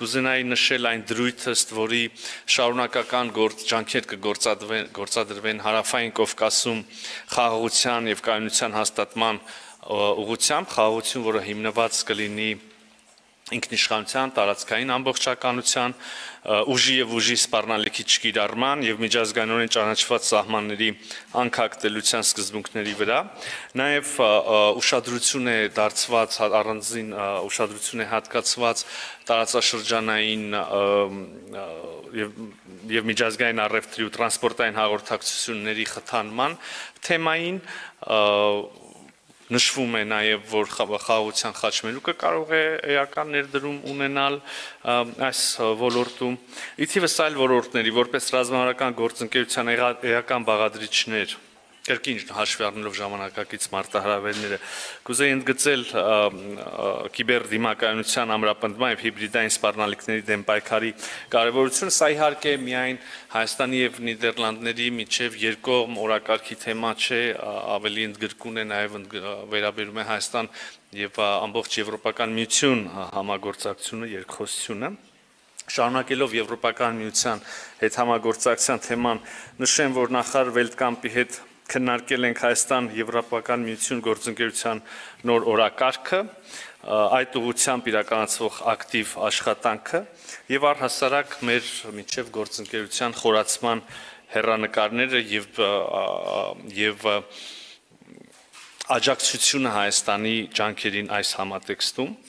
կուզենայի նշել այն դրույթը, ըստ որի շարունակական ջանքեր կգործադրվեն Հարավային Կովկասում խաղաղության եւ կայունության հաստատման ուղղությամբ, խաղաղություն, որը հիմնված կլինի ինքնիշխանության, տարածքային ամբողջականության, ուժի եւ ուժի սպառնալիքի չկիրառման եւ միջազգայինորեն ճանաչված սահմանների անկախտելիության սկզբունքների վրա, նաեւ ուշադրություն է դարձված առանձին ուշադրություն է հատկացված տարածաշրջանային եւ միջազգային առևտրի ու տրանսպորտային հաղորդակցությունների խթանման թեմային Նշվում է նաև, որ խաղաղության խաչմերուկը կարող է էական ներդրում ունենալ այս ոլորտում, ի թիվս այլ ոլորտների, որպես ռազմավարական գործընկերության էական բաղադրիչներ, կրկին հաշվի առնելով ժամանակակից մարտահրավերները, կուզեի ընդգծել կիբերդիմակայունության ամրապնդման եւ հիբրիդային սպառնալիքների դեմ պայքարի կարեւորությունը, սա իհարկե միայն Հայաստանի եւ Նիդերլանդների միջև երկկողմ օրակարգի թեմա չէ, ավելի ընդգրկուն է նաեւ վերաբերում է Հայաստան եւ ամբողջ Եվրոպական միություն համագործակցությունը, երկխոսությունը Շարունակելով Եվրոպական միության հետ համագործակցության թեման նշեմ, որ նախարար Վելտկամպի հետ քննարկել ենք Հայաստան-Եվրոպական միություն գործընկերության նոր օրակարգը, այդ ուղղությամբ իրականացվող ակտիվ աշխատանքը եւ առհասարակ մեր միջև գործընկերության խորացման հեռանկարները եւ աջակցությունը Հայաստանի ջանքերին այս համատեքստում